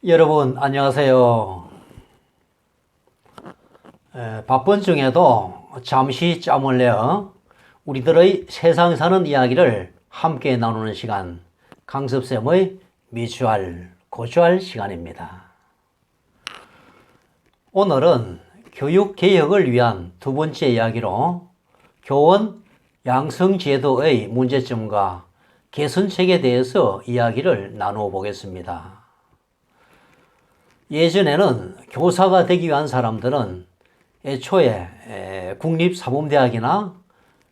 여러분 안녕하세요. 바쁜 중에도 잠시 짬을 내어 우리들의 세상 사는 이야기를 함께 나누는 시간, 강습쌤의 미주알, 고주알 시간입니다. 오늘은 교육개혁을 위한 두 번째 이야기로 교원 양성제도의 문제점과 개선책에 대해서 이야기를 나누어 보겠습니다. 예전에는 교사가 되기 위한 사람들은 애초에 국립사범대학이나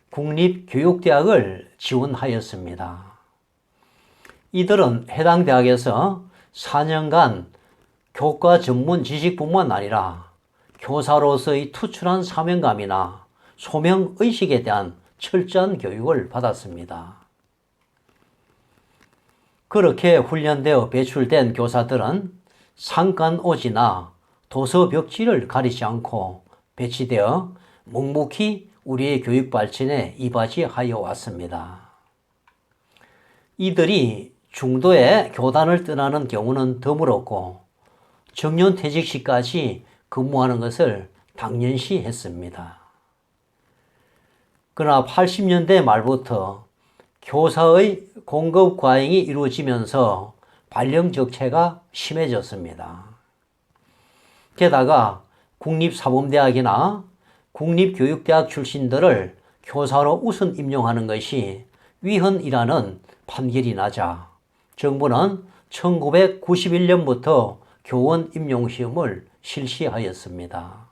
국립교육대학을 지원하였습니다. 이들은 해당 대학에서 4년간 교과 전문 지식뿐만 아니라 교사로서의 투철한 사명감이나 소명의식에 대한 철저한 교육을 받았습니다. 그렇게 훈련되어 배출된 교사들은 상간오지나 도서벽지를 가리지 않고 배치되어 묵묵히 우리의 교육 발전에 이바지하여 왔습니다. 이들이 중도에 교단을 떠나는 경우는 드물었고 정년퇴직 시까지 근무하는 것을 당연시 했습니다. 그러나 80년대 말부터 교사의 공급 과잉이 이루어지면서 발령적체가 심해졌습니다. 게다가 국립사범대학이나 국립교육대학 출신들을 교사로 우선 임용하는 것이 위헌이라는 판결이 나자 정부는 1991년부터 교원 임용시험을 실시하였습니다.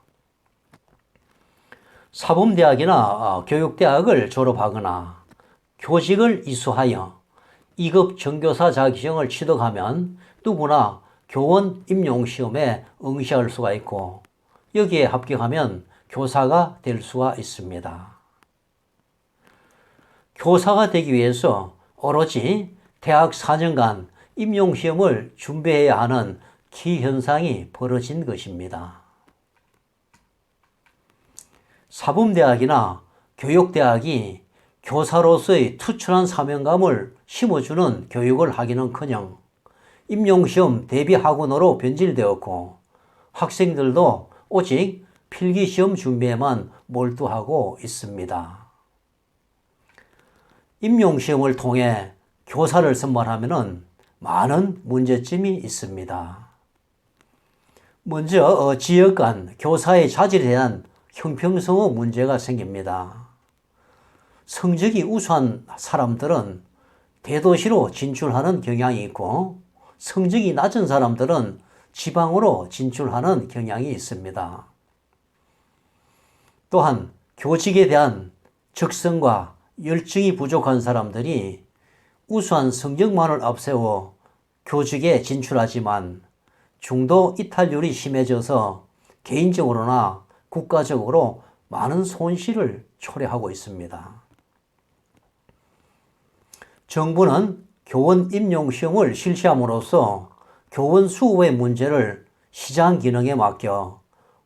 사범대학이나 교육대학을 졸업하거나 교직을 이수하여 2급 전교사 자격증을 취득하면 누구나 교원 임용시험에 응시할 수가 있고 여기에 합격하면 교사가 될 수가 있습니다. 교사가 되기 위해서 오로지 대학 4년간 임용시험을 준비해야 하는 기현상이 벌어진 것입니다. 사범대학이나 교육대학이 교사로서의 투철한 사명감을 심어주는 교육을 하기는커녕 임용시험 대비학원으로 변질되었고 학생들도 오직 필기시험 준비에만 몰두하고 있습니다. 임용시험을 통해 교사를 선발하면 많은 문제점이 있습니다. 먼저 지역 간 교사의 자질에 대한 형평성의 문제가 생깁니다. 성적이 우수한 사람들은 대도시로 진출하는 경향이 있고 성적이 낮은 사람들은 지방으로 진출하는 경향이 있습니다. 또한 교직에 대한 적성과 열정이 부족한 사람들이 우수한 성적만을 앞세워 교직에 진출하지만 중도 이탈률이 심해져서 개인적으로나 국가적으로 많은 손실을 초래하고 있습니다. 정부는 교원 임용시험을 실시함으로써 교원 수급의 문제를 시장 기능에 맡겨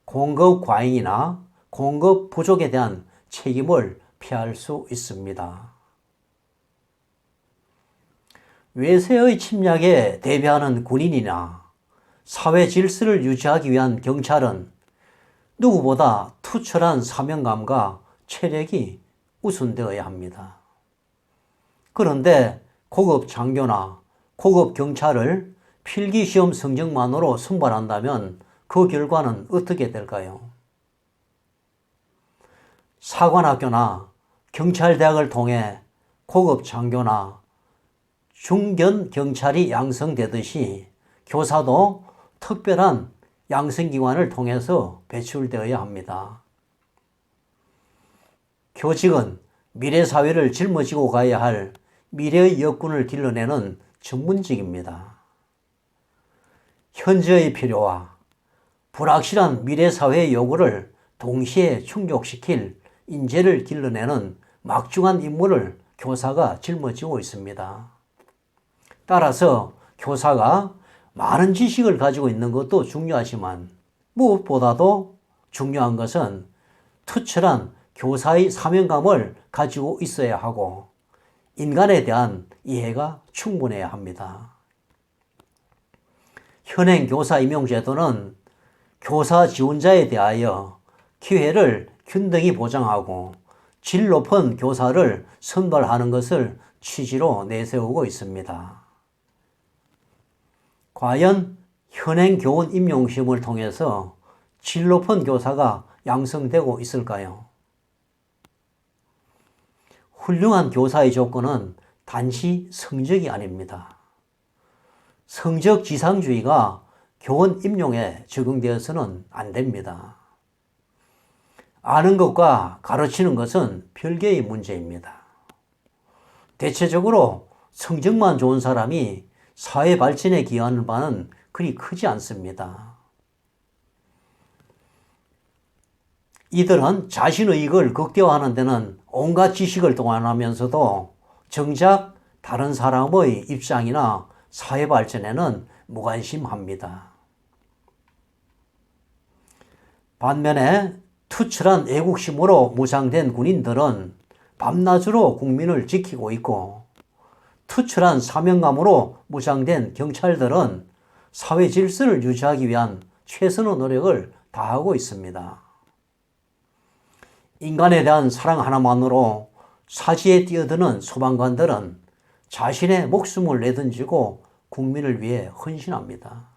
공급 과잉이나 공급 부족에 대한 책임을 피할 수 있습니다. 외세의 침략에 대비하는 군인이나 사회 질서를 유지하기 위한 경찰은 누구보다 투철한 사명감과 체력이 우선되어야 합니다. 그런데 고급 장교나 고급 경찰을 필기시험 성적만으로 선발한다면 그 결과는 어떻게 될까요? 사관학교나 경찰대학을 통해 고급 장교나 중견 경찰이 양성되듯이 교사도 특별한 양성기관을 통해서 배출되어야 합니다. 교직은 미래 사회를 짊어지고 가야 할 미래의 여군을 길러내는 전문직입니다. 현재의 필요와 불확실한 미래 사회의 요구를 동시에 충족시킬 인재를 길러내는 막중한 임무를 교사가 짊어지고 있습니다. 따라서 교사가 많은 지식을 가지고 있는 것도 중요하지만 무엇보다도 중요한 것은 투철한 교사의 사명감을 가지고 있어야 하고 인간에 대한 이해가 충분해야 합니다. 현행 교사 임용제도는 교사 지원자에 대하여 기회를 균등히 보장하고 질 높은 교사를 선발하는 것을 취지로 내세우고 있습니다. 과연 현행 교원 임용시험을 통해서 질 높은 교사가 양성되고 있을까요? 훌륭한 교사의 조건은 단지 성적이 아닙니다. 성적 지상주의가 교원 임용에 적용되어서는 안 됩니다. 아는 것과 가르치는 것은 별개의 문제입니다. 대체적으로 성적만 좋은 사람이 사회 발전에 기여하는 바는 그리 크지 않습니다. 이들은 자신의 이익을 극대화하는 데는 온갖 지식을 동원하면서도 정작 다른 사람의 입장이나 사회 발전에는 무관심합니다. 반면에 투철한 애국심으로 무장된 군인들은 밤낮으로 국민을 지키고 있고, 투철한 사명감으로 무장된 경찰들은 사회 질서를 유지하기 위한 최선의 노력을 다하고 있습니다. 인간에 대한 사랑 하나만으로 사지에 뛰어드는 소방관들은 자신의 목숨을 내던지고 국민을 위해 헌신합니다.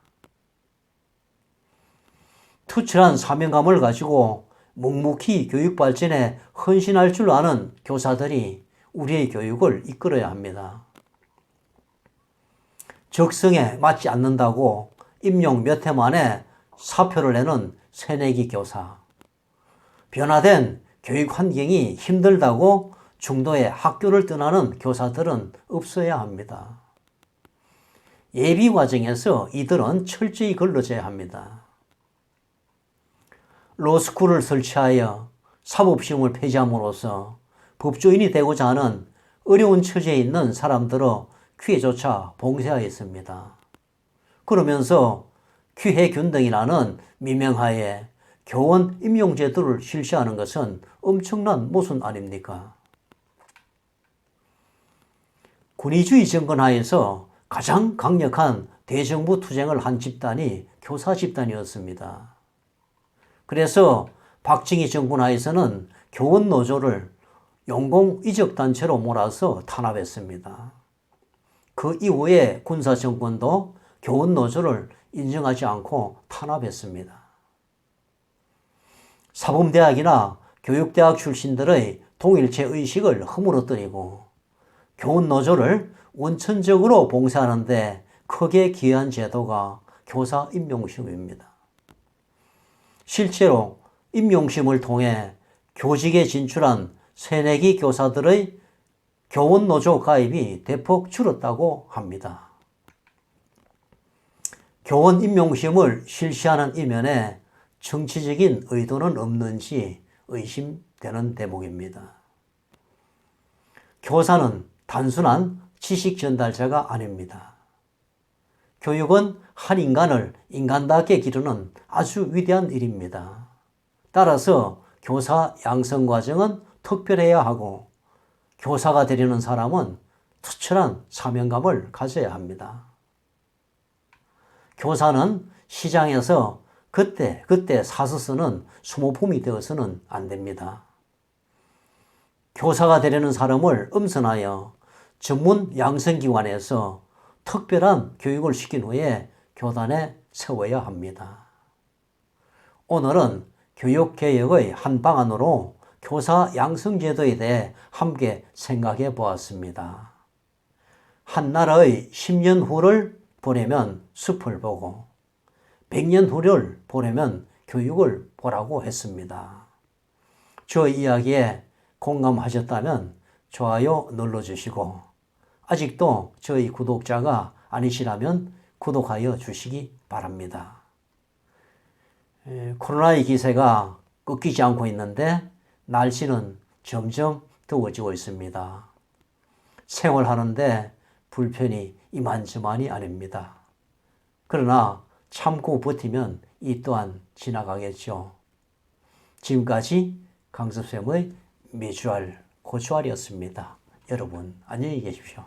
투철한 사명감을 가지고 묵묵히 교육 발전에 헌신할 줄 아는 교사들이 우리의 교육을 이끌어야 합니다. 적성에 맞지 않는다고 임용 몇 해 만에 사표를 내는 새내기 교사, 변화된 교육 환경이 힘들다고 중도에 학교를 떠나는 교사들은 없어야 합니다. 예비 과정에서 이들은 철저히 걸러져야 합니다. 로스쿨을 설치하여 사법시험을 폐지함으로써 법조인이 되고자 하는 어려운 처지에 있는 사람들의 기회조차 봉쇄하였습니다. 그러면서 기회균등이라는 미명하에 교원 임용제도를 실시하는 것은 엄청난 모순 아닙니까? 군의주의 정권하에서 가장 강력한 대정부 투쟁을 한 집단이 교사 집단이었습니다. 그래서 박정희 정권 하에서는 교원 노조를 용공 이적단체로 몰아서 탄압했습니다. 그 이후에 군사 정권도 교원 노조를 인정하지 않고 탄압했습니다. 사범대학이나 교육대학 출신들의 동일체 의식을 허물어뜨리고 교원 노조를 원천적으로 봉쇄하는 데 크게 기여한 제도가 교사 임용시험입니다. 실제로 임용시험을 통해 교직에 진출한 새내기 교사들의 교원 노조 가입이 대폭 줄었다고 합니다. 교원 임용시험을 실시하는 이면에 정치적인 의도는 없는지 의심되는 대목입니다. 교사는 단순한 지식 전달자가 아닙니다. 교육은 한 인간을 인간답게 기르는 아주 위대한 일입니다. 따라서 교사 양성 과정은 특별해야 하고 교사가 되려는 사람은 투철한 사명감을 가져야 합니다. 교사는 시장에서 그때 사서 쓰는 수모품이 되어서는 안 됩니다. 교사가 되려는 사람을 엄선하여 전문 양성기관에서 특별한 교육을 시킨 후에 교단에 세워야 합니다. 오늘은 교육개혁의 한 방안으로 교사 양성제도에 대해 함께 생각해 보았습니다. 한 나라의 10년 후를 보내면 숲을 보고 100년 후를 보내면 교육을 보라고 했습니다. 저 이야기에 공감하셨다면 좋아요 눌러주시고 아직도 저희 구독자가 아니시라면 구독하여 주시기 바랍니다. 코로나의 기세가 꺾이지 않고 있는데 날씨는 점점 더워지고 있습니다. 생활하는데 불편이 이만저만이 아닙니다. 그러나 참고 버티면 이 또한 지나가겠죠. 지금까지 강섭쌤의 매주알 고주알이었습니다. 여러분 안녕히 계십시오.